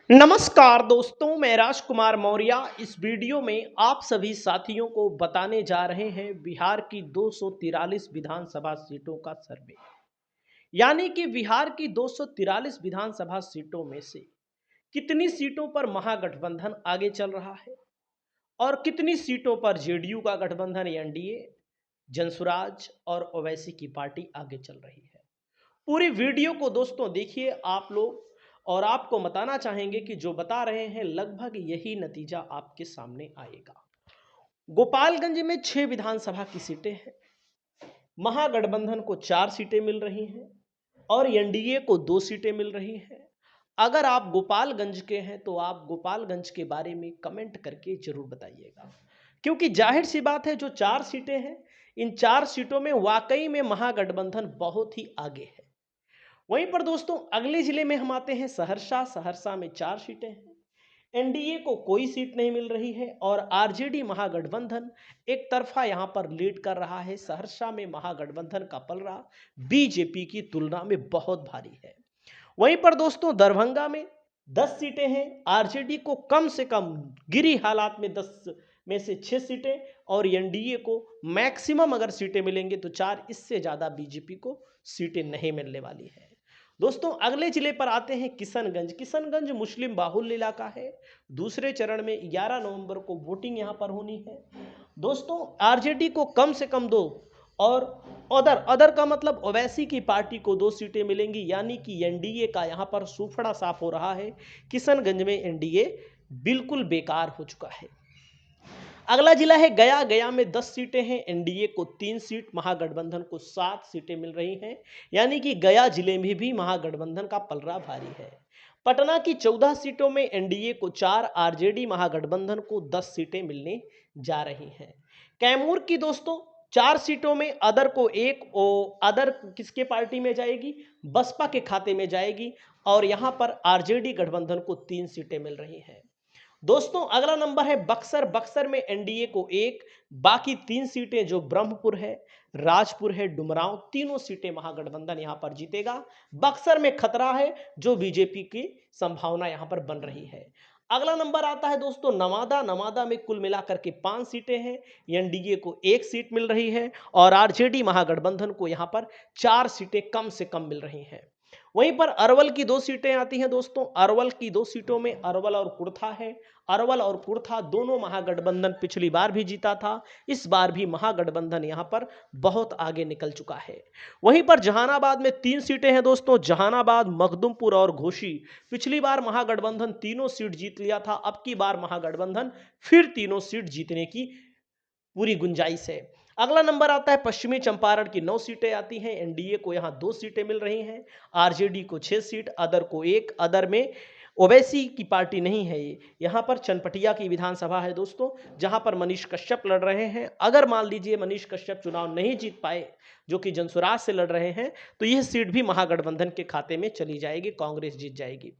नमस्कार दोस्तों, मैं राजकुमार मौर्य इस वीडियो में आप सभी साथियों को बताने जा रहे हैं बिहार की 243 विधानसभा सीटों का सर्वे। यानी कि बिहार की 243 विधानसभा सीटों में से कितनी सीटों पर महागठबंधन आगे चल रहा है और कितनी सीटों पर जेडीयू का गठबंधन एनडीए, जनसुराज और ओवैसी की पार्टी आगे चल रही है। पूरी वीडियो को दोस्तों देखिए आप लोग, और आपको बताना चाहेंगे कि जो बता रहे हैं लगभग यही नतीजा आपके सामने आएगा। गोपालगंज में 6 विधानसभा की सीटें हैं। महागठबंधन को 4 सीटें मिल रही हैं और एनडीए को 2 सीटें मिल रही हैं। अगर आप गोपालगंज के हैं तो आप गोपालगंज के बारे में कमेंट करके जरूर बताइएगा, क्योंकि जाहिर सी बात है जो 4 सीटें हैं, इन 4 सीटों में वाकई में महागठबंधन बहुत ही आगे है। वहीं पर दोस्तों अगले जिले में हम आते हैं सहरसा। सहरसा में 4 सीटें हैं। एनडीए को कोई सीट नहीं मिल रही है और आरजेडी महागठबंधन एक तरफा यहां पर लीड कर रहा है। सहरसा में महागठबंधन का पलड़ा बीजेपी की तुलना में बहुत भारी है। वहीं पर दोस्तों दरभंगा में 10 सीटें हैं। आरजेडी को कम से कम गिरी हालात में 10 में से 6 सीटें और एनडीए को मैक्सिमम अगर सीटें मिलेंगे तो 4, इससे ज्यादा बीजेपी को सीटें नहीं मिलने वाली है। दोस्तों अगले जिले पर आते हैं किशनगंज। किशनगंज मुस्लिम बाहुल्य इलाका है। दूसरे चरण में 11 नवंबर को वोटिंग यहां पर होनी है। दोस्तों आरजेडी को कम से कम 2 और अदर का मतलब ओवैसी की पार्टी को 2 सीटें मिलेंगी, यानी कि एनडीए का यहां पर सूफड़ा साफ हो रहा है। किशनगंज में एनडीए बिल्कुल बेकार हो चुका है। अगला जिला है गया। गया में 10 सीटें हैं। एनडीए को 3 सीट, महागठबंधन को 7 सीटें मिल रही हैं, यानी कि गया जिले में भी महागठबंधन का पलड़ा भारी है। पटना की 14 सीटों में एनडीए को 4, आरजेडी महागठबंधन को 10 सीटें मिलने जा रही हैं। कैमूर की दोस्तों 4 सीटों में अदर को 1, अदर किसके पार्टी में जाएगी? बसपा के खाते में जाएगी और यहां पर आरजेडी गठबंधन को 3 सीटें मिल रही हैं। दोस्तों अगला नंबर है बक्सर। बक्सर में एनडीए को 1, बाकी 3 सीटें जो ब्रह्मपुर है, राजपुर है, डुमरांव, तीनों सीटें महागठबंधन यहां पर जीतेगा। बक्सर में खतरा है जो बीजेपी की संभावना यहां पर बन रही है। अगला नंबर आता है दोस्तों नवादा। नवादा में कुल मिलाकर के 5 सीटें हैं। एनडीए को 1 सीट मिल रही है और आरजेडी महागठबंधन को यहां पर 4 सीटें कम से कम मिल रही हैं। वहीं पर अरवल की 2 सीटें आती हैं दोस्तों। अरवल की 2 सीटों में अरवल और कुर्था है। अरवल और कुर्था दोनों महागठबंधन पिछली बार भी जीता था, इस बार भी महागठबंधन यहां पर बहुत आगे निकल चुका है। वहीं पर जहानाबाद में 3 सीटें हैं दोस्तों। जहानाबाद, मखदुमपुर और घोसी। पिछली बार महागठबंधन तीनों सीट जीत लिया था, अब की बार महागठबंधन फिर तीनों सीट जीतने की पूरी गुंजाइश है। अगला नंबर आता है पश्चिमी चंपारण की 9 सीटें आती हैं। एनडीए को यहां 2 सीटें मिल रही हैं, आरजेडी को 6 सीट, अदर को 1। अदर में ओवैसी की पार्टी नहीं है। ये यहां पर चनपटिया की विधानसभा है दोस्तों, जहां पर मनीष कश्यप लड़ रहे हैं। अगर मान लीजिए मनीष कश्यप चुनाव नहीं जीत पाए, जो कि जनसुराज से लड़ रहे हैं, तो यह सीट भी महागठबंधन के खाते में चली जाएगी, कांग्रेस जीत जाएगी।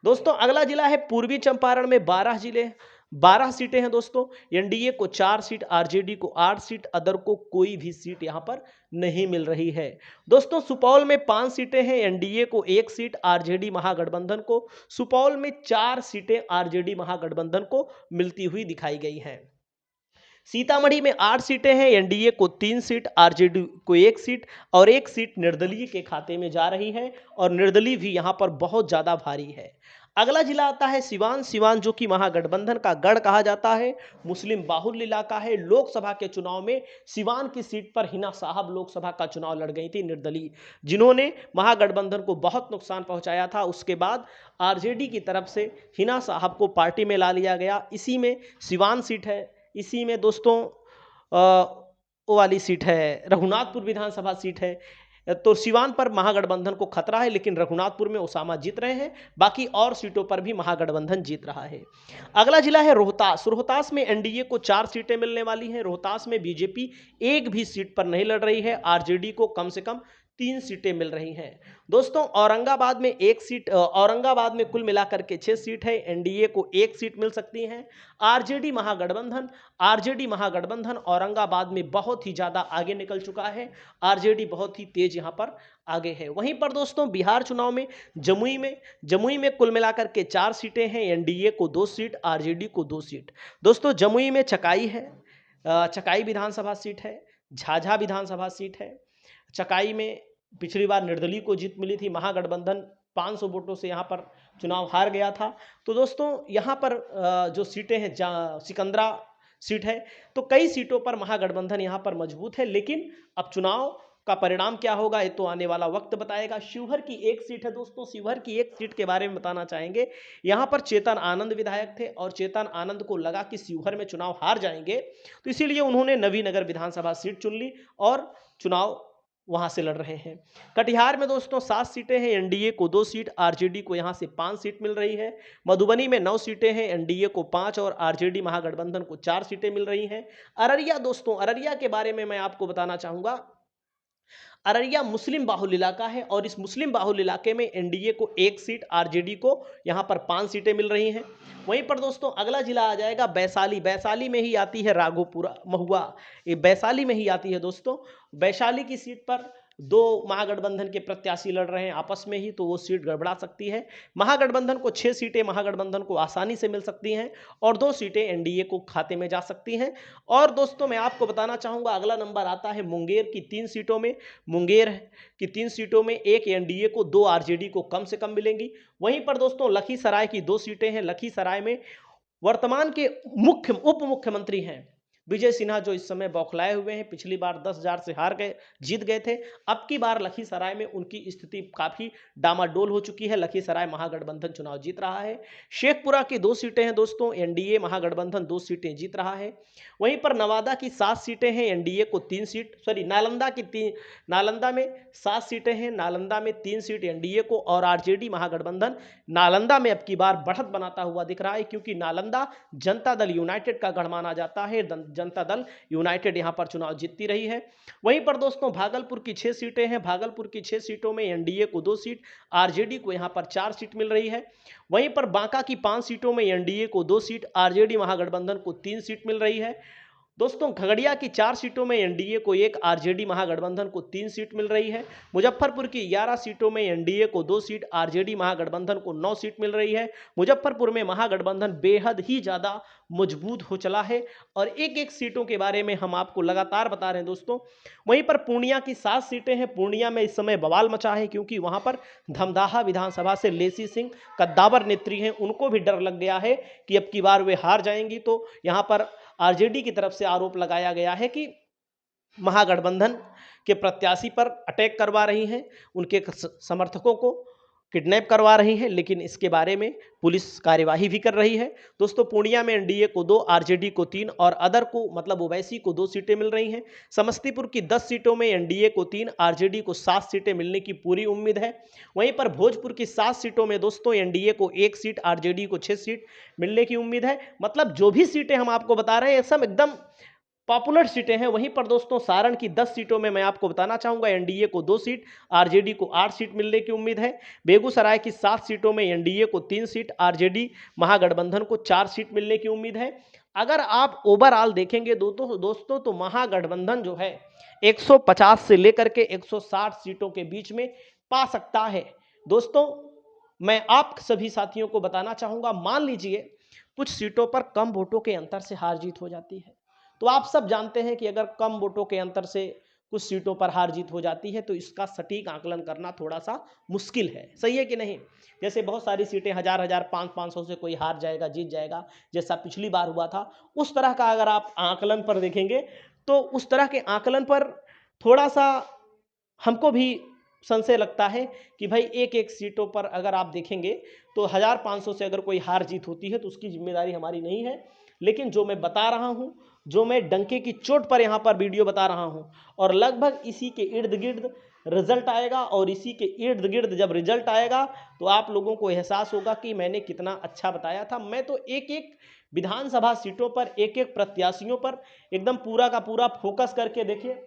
दोस्तों अगला जिला है पूर्वी चंपारण में 12 सीटें हैं दोस्तों। एनडीए को 4 सीट, आरजेडी को 8 सीट, अदर को कोई भी सीट यहां पर नहीं मिल रही है। दोस्तों सुपौल में 5 सीटें हैं। एनडीए को 1 सीट, आरजेडी महागठबंधन को सुपौल में 4 सीटें आरजेडी महागठबंधन को मिलती हुई दिखाई गई हैं। सीतामढ़ी में 8 सीटें हैं। एनडीए को 3 सीट, आरजेडी को 1 सीट और 1 सीट निर्दलीय के खाते में जा रही है और निर्दलीय भी यहां पर बहुत ज्यादा भारी है। अगला जिला आता है सिवान। सिवान जो कि महागठबंधन का गढ़ कहा जाता है, मुस्लिम बाहुल्य इलाका है। लोकसभा के चुनाव में सिवान की सीट पर हिना साहब लोकसभा का चुनाव लड़ गई थी निर्दलीय, जिन्होंने महागठबंधन को बहुत नुकसान पहुंचाया था। उसके बाद आरजेडी की तरफ से हिना साहब को पार्टी में ला लिया गया। इसी में सिवान सीट है। इसी में दोस्तों वो वाली सीट है, रघुनाथपुर विधानसभा सीट है। तो सिवान पर महागठबंधन को खतरा है, लेकिन रघुनाथपुर में ओसामा जीत रहे हैं, बाकी और सीटों पर भी महागठबंधन जीत रहा है। अगला जिला है रोहतास। रोहतास में एनडीए को 4 सीटें मिलने वाली हैं। रोहतास में बीजेपी एक भी सीट पर नहीं लड़ रही है। आरजेडी को कम से कम 3 सीटें मिल रही हैं। दोस्तों औरंगाबाद में 1 सीट, औरंगाबाद में कुल मिलाकर के 6 सीट है। एनडीए को 1 सीट मिल सकती है। आरजेडी महागठबंधन औरंगाबाद में बहुत ही ज़्यादा आगे निकल चुका है। आरजेडी बहुत ही तेज यहाँ पर आगे है। वहीं पर दोस्तों बिहार चुनाव में जमुई में कुल मिलाकर के 4 सीटें हैं। एनडीए को 2 सीट, आरजेडी को 2 सीट। दोस्तों जमुई में चकाई है, चकाई विधानसभा सीट है, झाझा विधानसभा सीट है। चकाई में पिछली बार निर्दलीय को जीत मिली थी। महागठबंधन 500 वोटों से यहाँ पर चुनाव हार गया था। तो दोस्तों यहाँ पर जो सीटें हैं, सिकंदरा सीट है, तो कई सीटों पर महागठबंधन यहाँ पर मजबूत है। लेकिन अब चुनाव का परिणाम क्या होगा ये तो आने वाला वक्त बताएगा। शिवहर की 1 सीट है दोस्तों, शिवहर की 1 सीट के बारे में बताना चाहेंगे। यहाँ पर चेतन आनंद विधायक थे और चेतन आनंद को लगा कि शिवहर में चुनाव हार जाएंगे, तो इसीलिए उन्होंने नवीनगर विधानसभा सीट चुन ली और चुनाव वहां से लड़ रहे हैं। कटिहार में दोस्तों 7 सीटें हैं। एनडीए को 2 सीट, आरजेडी को यहां से 5 सीट मिल रही है। मधुबनी में 9 सीटें हैं। एनडीए को 5 और आरजेडी महागठबंधन को 4 सीटें मिल रही हैं। अररिया दोस्तों, अररिया के बारे में मैं आपको बताना चाहूंगा। अररिया मुस्लिम बाहुल इलाका है और इस मुस्लिम बाहुल इलाके में एनडीए को 1 सीट, आरजेडी को यहां पर 5 सीटें मिल रही हैं। वहीं पर दोस्तों अगला जिला आ जाएगा वैशाली। वैशाली में ही आती है राघोपुरा महुआ, ये वैशाली में ही आती है दोस्तों। वैशाली की सीट पर 2 महागठबंधन के प्रत्याशी लड़ रहे हैं आपस में ही, तो वो सीट गड़बड़ा सकती है। महागठबंधन को 6 सीटें महागठबंधन को आसानी से मिल सकती हैं और 2 सीटें एनडीए को खाते में जा सकती हैं। और दोस्तों मैं आपको बताना चाहूंगा, अगला नंबर आता है मुंगेर की 3 सीटों में। मुंगेर की 3 सीटों में 1 एनडीए को, 2 आरजेडी को कम से कम मिलेंगी। वहीं पर दोस्तों लखीसराय की 2 सीटें हैं। लखीसराय में वर्तमान के उप मुख्यमंत्री हैं विजय सिन्हा, जो इस समय बौखलाए हुए हैं। पिछली बार 10,000 से जीत गए थे। अब की बार लखीसराय में उनकी स्थिति काफी डामाडोल हो चुकी है। लखीसराय महागठबंधन चुनाव जीत रहा है। शेखपुरा की 2 सीटें हैं दोस्तों, एनडीए महागठबंधन 2 सीटें जीत रहा है। वहीं पर नवादा की 7 सीटें हैं। एनडीए को 3 सीट, नालंदा में 7 सीटें हैं। नालंदा में 3 सीट एनडीए को और आरजेडी महागठबंधन नालंदा में अब की बार बढ़त बनाता हुआ दिख रहा है, क्योंकि नालंदा जनता दल यूनाइटेड का गढ़ माना जाता है। जनता दल यूनाइटेड यहां पर चुनाव जीतती रही है। वहीं पर दोस्तों भागलपुर की 6 सीटें हैं। भागलपुर की 6 सीटों में एनडीए को 2 सीट, आरजेडी को यहां पर 4 सीट मिल रही है। वहीं पर बांका की 5 सीटों में एनडीए को 2 सीट, आरजेडी महागठबंधन को 3 सीट मिल रही है। दोस्तों खगड़िया की 4 सीटों में एनडीए को 1, आरजेडी महागठबंधन को 3 सीट मिल रही है। मुजफ्फरपुर की 11 सीटों में एनडीए को 2 सीट, आरजेडी महागठबंधन को 9 सीट मिल रही है। मुजफ्फरपुर में महागठबंधन बेहद ही ज्यादा मजबूत हो चला है और एक सीटों के बारे में हम आपको लगातार बता रहे हैं दोस्तों। वहीं पर पूर्णिया की 7 सीटें हैं। पूर्णिया में इस समय बवाल मचा है, क्योंकि वहां पर धमदाहा विधानसभा से लेसी सिंह कद्दावर नेत्री हैं, उनको भी डर लग गया है कि अब की बार वे हार जाएंगी। तो यहां पर आरजेडी की तरफ से आरोप लगाया गया है कि महागठबंधन के प्रत्याशी पर अटैक करवा रही हैं, उनके समर्थकों को किडनैप करवा रही हैं, लेकिन इसके बारे में पुलिस कार्यवाही भी कर रही है। दोस्तों पूर्णिया में एनडीए को 2, आरजेडी को 3 और अदर को मतलब ओवैसी को 2 सीटें मिल रही हैं। समस्तीपुर की 10 सीटों में एनडीए को 3, आरजेडी को 7 सीटें मिलने की पूरी उम्मीद है। वहीं पर भोजपुर की 7 सीटों में दोस्तों एनडीए को 1 सीट, आरजेडी को 6 सीट मिलने की उम्मीद है। मतलब जो भी सीटें हम आपको बता रहे हैं सब एकदम पॉपुलर सीटें हैं। वहीं पर दोस्तों सारण की 10 सीटों में मैं आपको बताना चाहूंगा एनडीए को 2 सीट, आरजेडी को 8 सीट मिलने की उम्मीद है। बेगूसराय की 7 सीटों में एनडीए को 3 सीट, आरजेडी महागठबंधन को 4 सीट मिलने की उम्मीद है। अगर आप ओवरऑल देखेंगे दोस्तों तो महागठबंधन जो है 150 से लेकर के 160 सीटों के बीच में पा सकता है। दोस्तों मैं आप सभी साथियों को बताना चाहूंगा, मान लीजिए कुछ सीटों पर कम वोटों के अंतर से हार जीत हो जाती है, तो आप सब जानते हैं कि अगर कम वोटों के अंतर से कुछ सीटों पर हार जीत हो जाती है तो इसका सटीक आकलन करना थोड़ा सा मुश्किल है। सही है कि नहीं? जैसे बहुत सारी सीटें 1000 500 से कोई हार जाएगा, जीत जाएगा, जैसा पिछली बार हुआ था, उस तरह का अगर आप आकलन पर देखेंगे तो उस तरह के आकलन पर थोड़ा सा हमको भी संशय लगता है कि भाई एक सीटों पर अगर आप देखेंगे तो 1500 से अगर कोई हार जीत होती है तो उसकी जिम्मेदारी हमारी नहीं है। लेकिन जो मैं बता रहा हूं, जो मैं डंके की चोट पर यहां पर वीडियो बता रहा हूं, और लगभग इसी के इर्द गिर्द रिजल्ट आएगा, और इसी के इर्द गिर्द जब रिजल्ट आएगा तो आप लोगों को एहसास होगा कि मैंने कितना अच्छा बताया था। मैं तो एक विधानसभा सीटों पर, एक प्रत्याशियों पर एकदम पूरा का पूरा फोकस करके, देखिए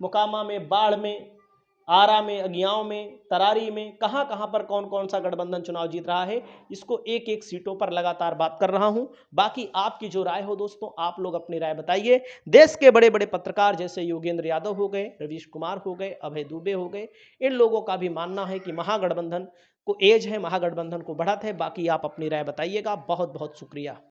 मोकामा में, बाढ़ में, आरा में, अगियाओं में, तरारी में, कहां-कहां पर कौन-कौन सा गठबंधन चुनाव जीत रहा है, इसको एक-एक सीटों पर लगातार बात कर रहा हूं। बाकी आपकी जो राय हो दोस्तों, आप लोग अपनी राय बताइए। देश के बड़े-बड़े पत्रकार जैसे योगेंद्र यादव हो गए, रवीश कुमार हो गए, अभय दुबे हो गए, इन लोगों का भी मानना है कि महागठबंधन को एज है, महागठबंधन को बढ़त है। बाकी आप अपनी राय बताइएगा। बहुत-बहुत शुक्रिया।